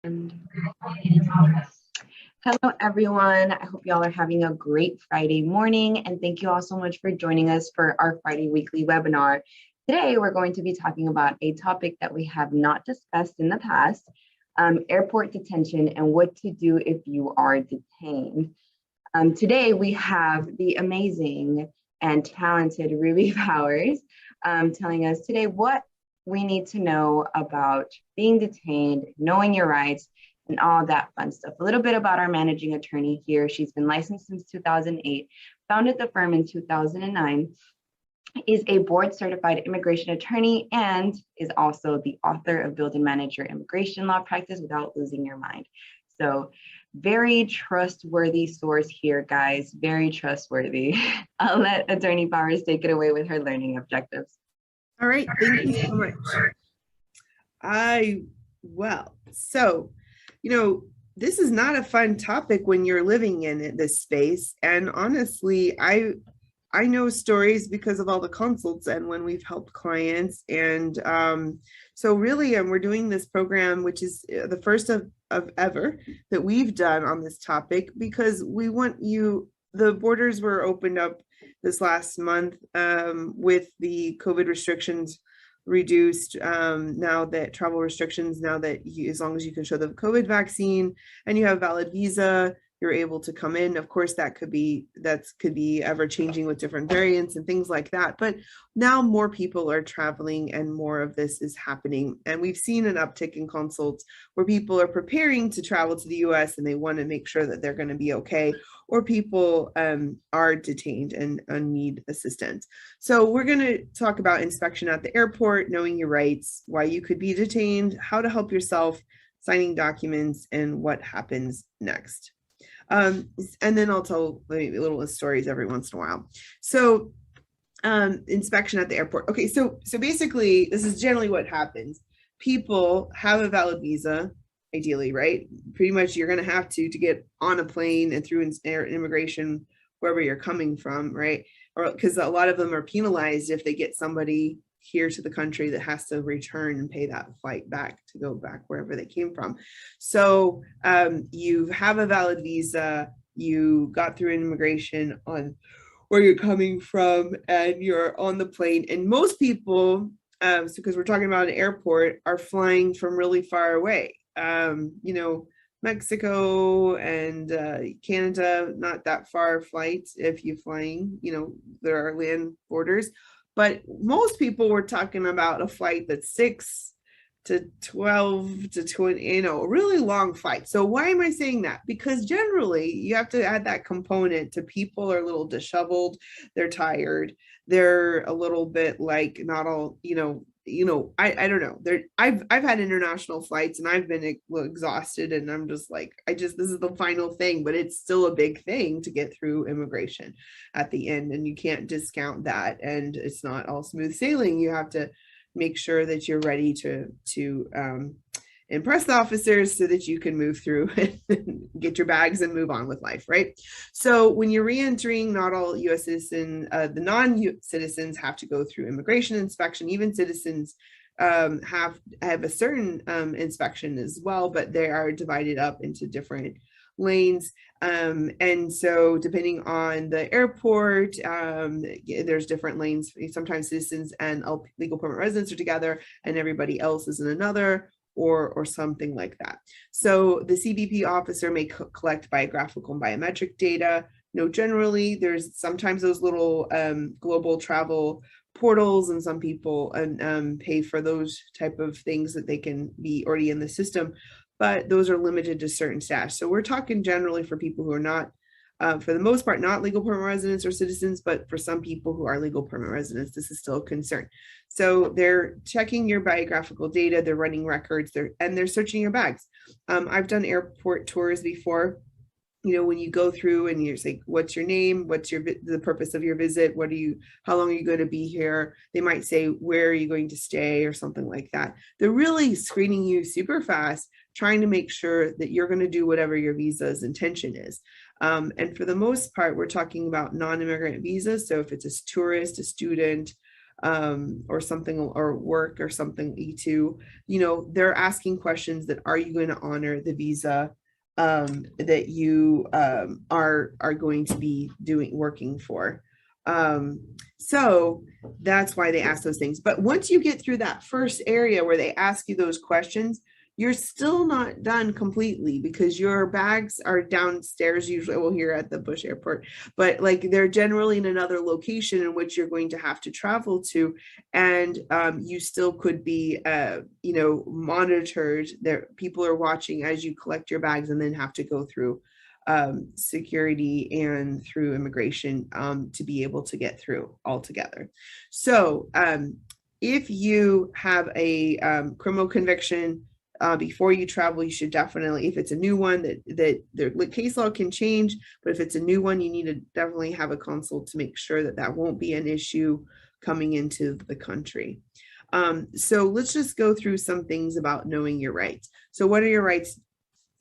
And hello, everyone. I hope y'all are having a great Friday morning. And thank you all so much for joining us for our Friday weekly webinar. Today, we're going to be talking about a topic that we have not discussed in the past, airport detention and what to do if you are detained. Today, we have the amazing and talented Ruby Powers telling us today what we need to know about being detained, knowing your rights, and all that fun stuff. A little bit about our managing attorney here. She's been licensed since 2008, founded the firm in 2009, is a board certified immigration attorney, and is also the author of Build and Manage Your Immigration Law Practice Without Losing Your Mind. So very trustworthy source here, guys, very trustworthy. I'll let Attorney Powers take it away with her learning objectives. All right, thank you so much. This is not a fun topic when you're living in this space. And honestly, I know stories because of all the consults and when we've helped clients. And so really, we're doing this program, which is the first of ever that we've done on this topic, because we want you, the borders were opened up this last month with the COVID restrictions reduced, now that travel restrictions, now that as long as you can show the COVID vaccine and you have valid visa, you're able to come in. Of course, that could be ever changing with different variants and things like that. But now more people are traveling and more of this is happening. And we've seen an uptick in consults where people are preparing to travel to the US and they want to make sure that they're going to be okay, or people are detained and need assistance. So we're going to talk about inspection at the airport, knowing your rights, why you could be detained, how to help yourself, signing documents, and what happens next. And then I'll tell little stories every once in a while. So inspection at the airport. Okay, so basically, this is generally what happens. People have a valid visa, ideally, right? Pretty much you're going to have to get on a plane and through immigration, wherever you're coming from, right? Or because a lot of them are penalized if they get somebody here to the country that has to return and pay that flight back to go back wherever they came from. So you have a valid visa, you got through immigration on where you're coming from, and you're on the plane. And most people, because we're talking about an airport, are flying from really far away. Mexico and Canada, not that far flights if you're flying, there are land borders. But most people were talking about a flight that's 6 to 12 to 20, a really long flight. So why am I saying that? Because generally you have to add that component to people are a little disheveled, they're tired, they're a little bit like not all, I don't know. I've had international flights and I've been exhausted, and I'm just like, this is the final thing, but it's still a big thing to get through immigration at the end, and you can't discount that. And it's not all smooth sailing. You have to make sure that you're ready to impress the officers so that you can move through and get your bags and move on with life, right? So when you're re-entering, not all U.S. citizens, the non-citizens have to go through immigration inspection. Even citizens have a certain inspection as well, but they are divided up into different lanes. And so depending on the airport, there's different lanes. Sometimes citizens and legal permanent residents are together and everybody else is in another, or something like that. So the CBP officer may collect biographical and biometric data. Generally there's sometimes those little global travel portals, and some people pay for those type of things that they can be already in the system, but those are limited to certain staff. So we're talking generally for people who are not, for the most part, not legal permanent residents or citizens, but for some people who are legal permanent residents, this is still a concern. So they're checking your biographical data, they're running records, they're searching your bags. I've done airport tours before. When you go through and you're like, what's your name? What's the purpose of your visit? How long are you going to be here? They might say, where are you going to stay, or something like that. They're really screening you super fast, trying to make sure that you're going to do whatever your visa's intention is. And for the most part, we're talking about non-immigrant visas. So if it's a tourist, a student, or something, or work or something, E2, you know, they're asking questions that are you going to honor the visa that you are going to be working for. So that's why they ask those things. But once you get through that first area where they ask you those questions, you're still not done completely, because your bags are downstairs usually, well, here at the Bush Airport, but like they're generally in another location in which you're going to have to travel to. And you still could be, you know, monitored. There, people are watching as you collect your bags and then have to go through security and through immigration to be able to get through altogether. So if you have a criminal conviction, before you travel, you should definitely, if it's a new one, that the case law can change, but if it's a new one, you need to definitely have a consult to make sure that that won't be an issue coming into the country. So let's just go through some things about knowing your rights. So what are your rights?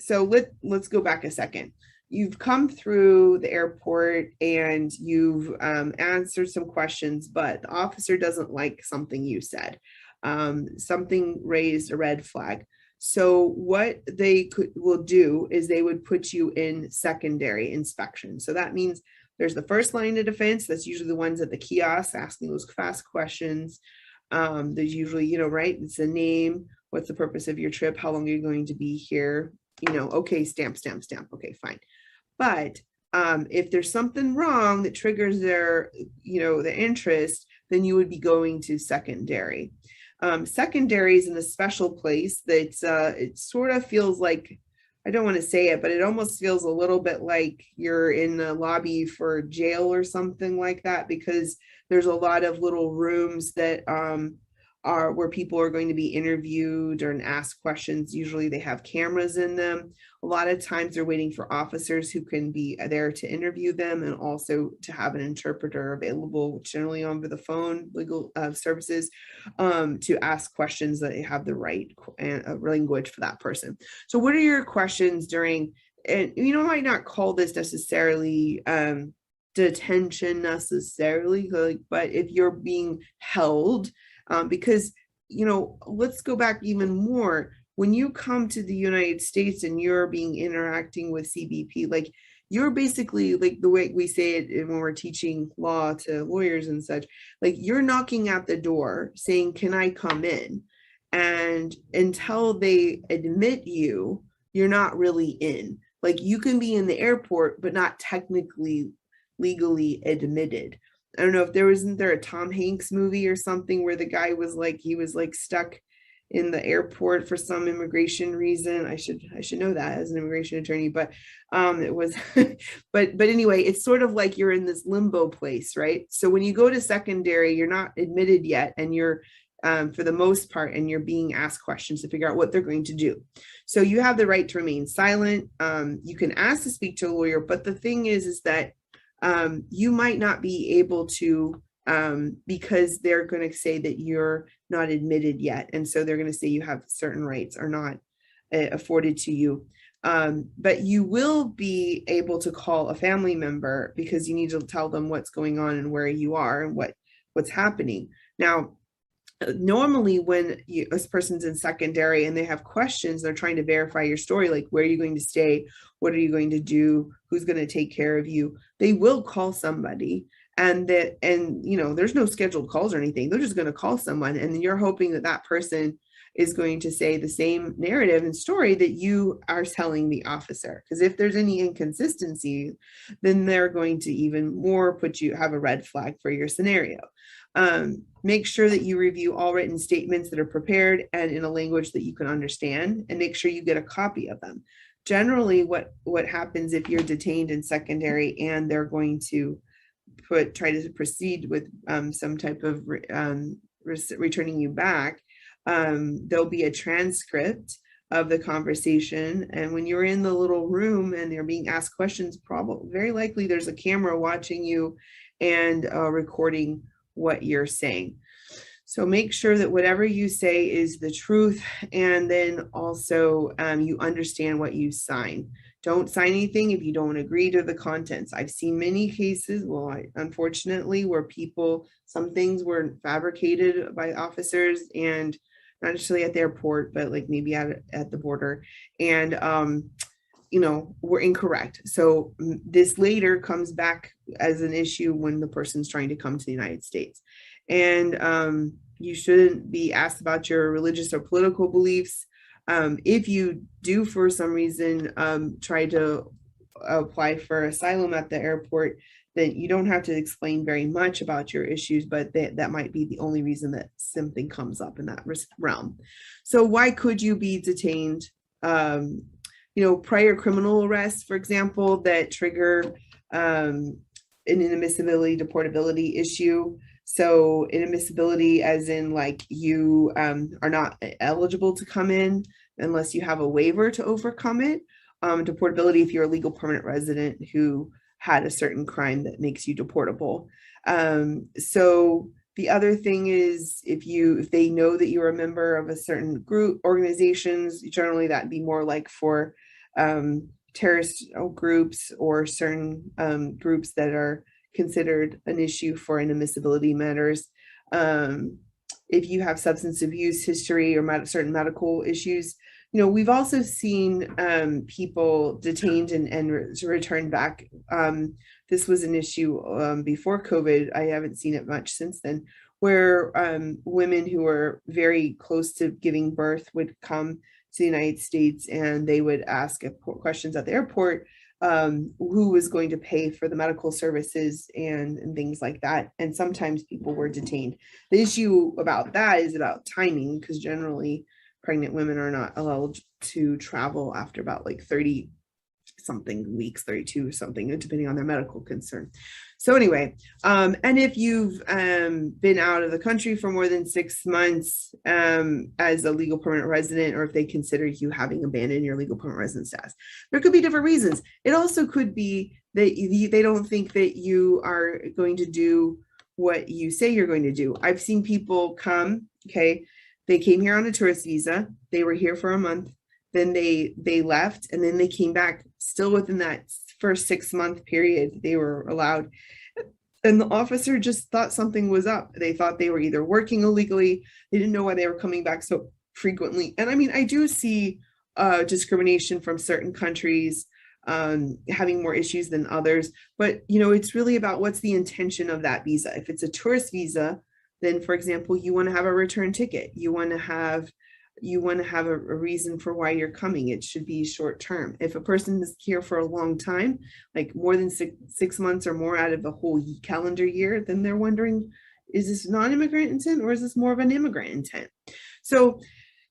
So let's go back a second. You've come through the airport and you've answered some questions, but the officer doesn't like something you said. Something raised a red flag. So what they will do is they would put you in secondary inspection. So that means there's the first line of defense. That's usually the ones at the kiosk asking those fast questions. There's usually, you know, right? It's a name. What's the purpose of your trip? How long are you going to be here? You know, okay, stamp, stamp, stamp. Okay, fine. But if there's something wrong that triggers their, you know, the interest, then you would be going to secondary. Secondary is in a special place that it sort of feels like, I don't want to say it, but it almost feels a little bit like you're in the lobby for jail or something like that, because there's a lot of little rooms that are where people are going to be interviewed or asked questions. Usually they have cameras in them. A lot of times they're waiting for officers who can be there to interview them, and also to have an interpreter available, generally over the phone, legal services, to ask questions that have the right language for that person. So what are your questions during, and you know, I might not call this necessarily detention necessarily, like, but if you're being held, because, you know, let's go back even more. When you come to the United States and you're interacting with CBP, like, you're basically, like the way we say it when we're teaching law to lawyers and such, like you're knocking at the door saying, can I come in? And until they admit you, you're not really in. Like, you can be in the airport, but not technically legally admitted. I don't know if isn't there a Tom Hanks movie or something where the guy was like, he was like stuck in the airport for some immigration reason. I should know that as an immigration attorney, but it was, but anyway, it's sort of like you're in this limbo place, right? So when you go to secondary, you're not admitted yet, and you're for the most part, and you're being asked questions to figure out what they're going to do. So you have the right to remain silent. You can ask to speak to a lawyer, but the thing is that you might not be able to, because they're going to say that you're not admitted yet. And so they're going to say you have certain rights are not afforded to you. But you will be able to call a family member, because you need to tell them what's going on and where you are and what's happening. Now, normally when this person's in secondary and they have questions, they're trying to verify your story, like where are you going to stay, what are you going to do, who's going to take care of you, they will call somebody. And you know, there's no scheduled calls or anything, they're just going to call someone, and you're hoping that that person is going to say the same narrative and story that you are telling the officer, because if there's any inconsistency, then they're going to even more have a red flag for your scenario. Make sure that you review all written statements that are prepared and in a language that you can understand, and make sure you get a copy of them. Generally, what happens if you're detained in secondary and they're going to try to proceed with some type of returning you back, there'll be a transcript of the conversation, and when you're in the little room and they're being asked questions, probably very likely there's a camera watching you and recording what you're saying. So make sure that whatever you say is the truth, and then also you understand what you sign. Don't sign anything if you don't agree to the contents. I've seen many cases, unfortunately, where some things were fabricated by officers, and not necessarily at the airport, but like maybe at the border, and were incorrect. So this later comes back as an issue when the person's trying to come to the United States. And you shouldn't be asked about your religious or political beliefs. If you do, for some reason, try to apply for asylum at the airport, then you don't have to explain very much about your issues, but that might be the only reason that something comes up in that realm. So why could you be detained? Prior criminal arrests, for example, that trigger an inadmissibility, deportability issue. So inadmissibility as in like you are not eligible to come in unless you have a waiver to overcome it. Deportability if you're a legal permanent resident who had a certain crime that makes you deportable. So the other thing is if they know that you're a member of a certain group, organizations, generally that'd be more like for terrorist groups or certain groups that are considered an issue for inadmissibility matters. If you have substance abuse history or certain medical issues, we've also seen people detained and returned back. This was an issue before COVID. I haven't seen it much since then, where women who were very close to giving birth would come to the United States and they would ask questions at the airport, who was going to pay for the medical services and things like that. And sometimes people were detained. The issue about that is about timing, because generally pregnant women are not allowed to travel after about like 30 something weeks, 32 or something, depending on their medical concern. So anyway, and if you've been out of the country for more than 6 months as a legal permanent resident, or if they consider you having abandoned your legal permanent resident status, there could be different reasons. It also could be that they don't think that you are going to do what you say you're going to do. I've seen people come, okay, they came here on a tourist visa, they were here for a month, then they left, and then they came back still within that first 6-month period they were allowed. And the officer just thought something was up. They thought they were either working illegally. They didn't know why they were coming back so frequently. And I mean, I do see discrimination from certain countries having more issues than others, but it's really about what's the intention of that visa. If it's a tourist visa, then for example, you want to have a return ticket. You want to have a reason for why you're coming. It should be short term. If a person is here for a long time, like more than six months or more out of a whole calendar year, then they're wondering, is this non-immigrant intent or is this more of an immigrant intent? So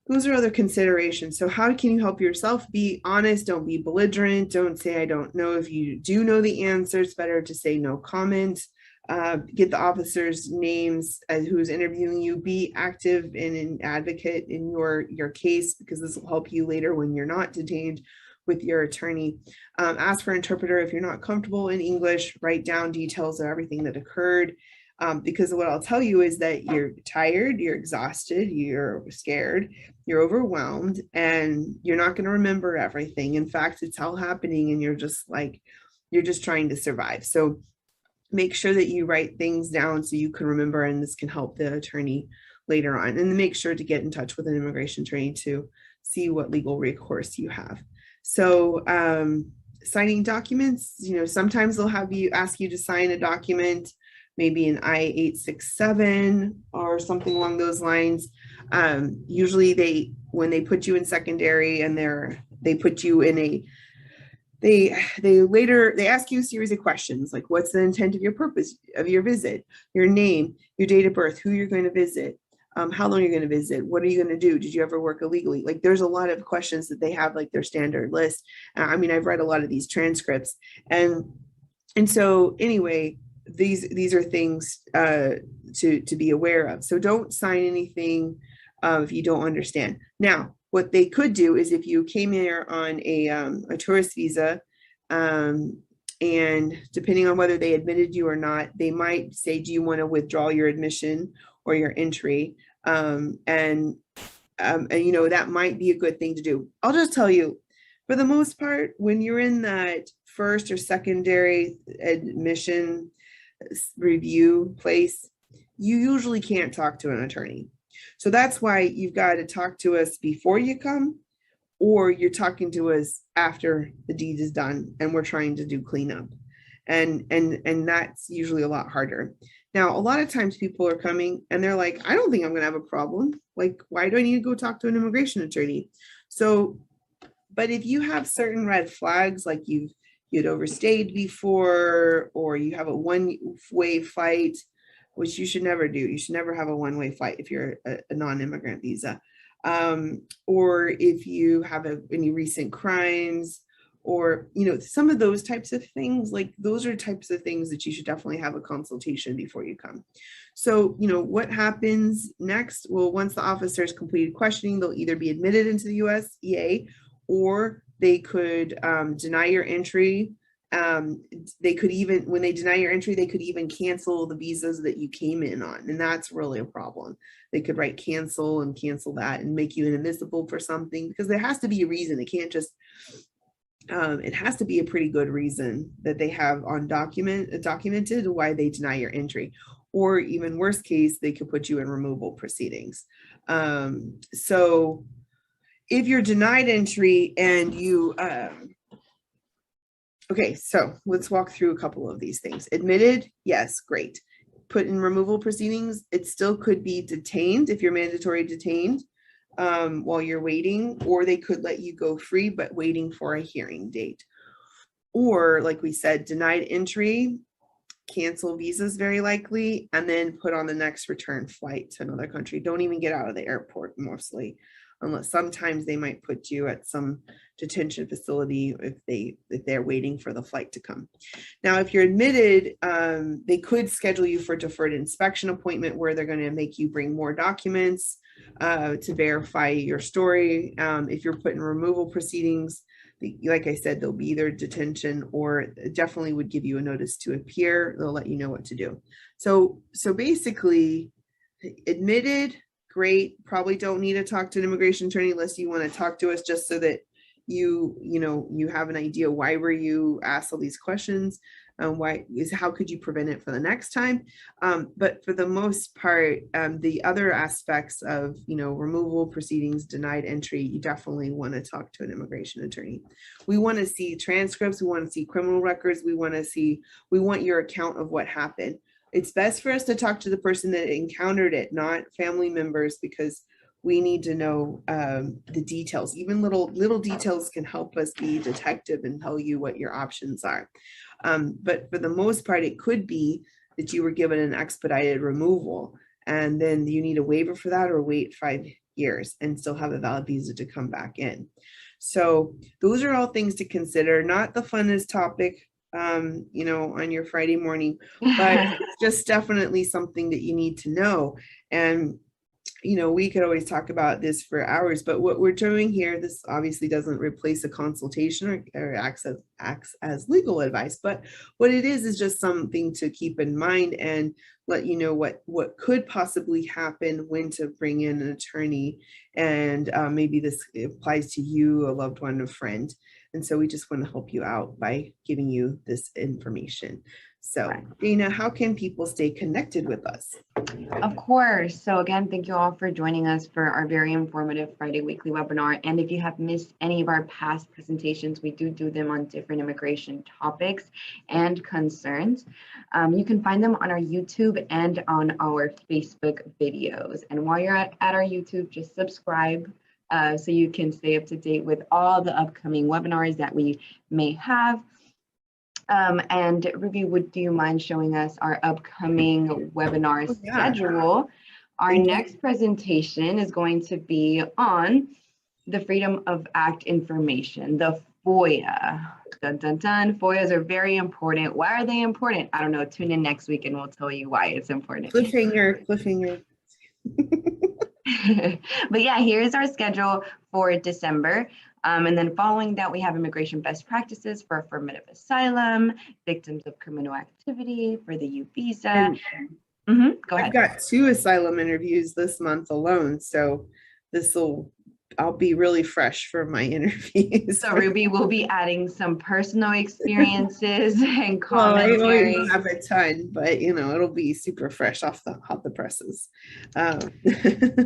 those are other considerations. So how can you help yourself? Be honest, don't be belligerent. Don't say, I don't know. If you do know the answer, it's better to say no comment. Get the officers' names who's interviewing you. Be active and an advocate in your case, because this will help you later when you're not detained with your attorney. Ask for an interpreter if you're not comfortable in English. Write down details of everything that occurred, because what I'll tell you is that you're tired, you're exhausted, you're scared, you're overwhelmed, and you're not going to remember everything. In fact, it's all happening and you're just trying to survive. So make sure that you write things down so you can remember, and this can help the attorney later on. And make sure to get in touch with an immigration attorney to see what legal recourse you have. So signing documents, sometimes they'll ask you to sign a document, maybe an I-867 or something along those lines. Usually when they put you in secondary and they put you in they ask you a series of questions, like what's the intent of your purpose of your visit, your name, your date of birth, who you're going to visit, how long you're going to visit, what are you going to do, did you ever work illegally? Like there's a lot of questions that they have, like their standard list. I mean, I've read a lot of these transcripts, and so anyway, these are things to be aware of. So don't sign anything if you don't understand. Now, what they could do is, if you came here on a tourist visa, and depending on whether they admitted you or not, they might say, do you want to withdraw your admission or your entry? And that might be a good thing to do. I'll just tell you, for the most part, when you're in that first or secondary admission review place, you usually can't talk to an attorney. So that's why you've got to talk to us before you come, or you're talking to us after the deed is done and we're trying to do cleanup. And that's usually a lot harder. Now, a lot of times people are coming and they're like, I don't think I'm going to have a problem. Like, why do I need to go talk to an immigration attorney? So, but if you have certain red flags, like you'd overstayed before, or you have a one-way flight, which you should never do. You should never have a one-way flight if you're a non-immigrant visa. Or if you have any recent crimes, or, you know, some of those types of things, like those are types of things that you should definitely have a consultation before you come. So, you know, what happens next? Well, once the officer has completed questioning, they'll either be admitted into the US EA, or they could deny your entry. They could even, when they deny your entry, they could even cancel the visas that you came in on. And that's really a problem. They could write cancel and cancel that and make you inadmissible for something, because there has to be a reason. It can't just, it has to be a pretty good reason that they have on documented why they deny your entry. Or even worst case, they could put you in removal proceedings. So if you're denied entry and you, okay, so let's walk through a couple of these things. Admitted, yes, great. Put in removal proceedings, it still could be detained if you're mandatory detained while you're waiting, or they could let you go free, but waiting for a hearing date. Or like we said, denied entry, cancel visas very likely, and then put on the next return flight to another country. Don't even get out of the airport mostly, unless sometimes they might put you at some detention facility if they're waiting for the flight to come. Now, if you're admitted, they could schedule you for deferred inspection appointment, where they're going to make you bring more documents to verify your story. If you're put in removal proceedings, like I said, there'll be either detention, or definitely would give you a notice to appear. They'll let you know what to do. So basically, admitted, great. Probably don't need to talk to an immigration attorney unless you want to talk to us, just so that you have an idea, why were you asked all these questions, how could you prevent it for the next time. But for the most part, the other aspects of removal proceedings, denied entry, you definitely want to talk to an immigration attorney. We want to see transcripts, we want to see criminal records, we want your account of what happened. It's best for us to talk to the person that encountered it, not family members, because we need to know the details. Even little details can help us be a detective and tell you what your options are. But for the most part, it could be that you were given an expedited removal, and then you need a waiver for that, or wait 5 years and still have a valid visa to come back in. So those are all things to consider. Not the funnest topic, on your Friday morning, but it's just definitely something that you need to know. And we could always talk about this for hours, but what we're doing here, this obviously doesn't replace a consultation or acts as legal advice, but what it is just something to keep in mind and let you know what could possibly happen, when to bring in an attorney, and maybe this applies to you, a loved one, a friend. And so we just want to help you out by giving you this information. So Dana, how can people stay connected with us? Of course. So again, thank you all for joining us for our very informative Friday weekly webinar. And if you have missed any of our past presentations, we do them on different immigration topics and concerns. You can find them on our YouTube and on our Facebook videos. And while you're at our YouTube, just subscribe so you can stay up to date with all the upcoming webinars that we may have. And Ruby, would you mind showing us our upcoming webinar schedule? Our next presentation is going to be on the Freedom of Act information, the FOIA. Dun, dun, dun. FOIAs are very important. Why are they important? I don't know. Tune in next week and we'll tell you why it's important. Cliffhanger. But yeah, here's our schedule for December. And then following that, we have immigration best practices for affirmative asylum, victims of criminal activity for the U visa. Go ahead. I've got 2 asylum interviews this month alone, so this will I'll be really fresh for my interviews. So Ruby will be adding some personal experiences and Well, I don't commentary. have a ton, but it'll be super fresh off the presses.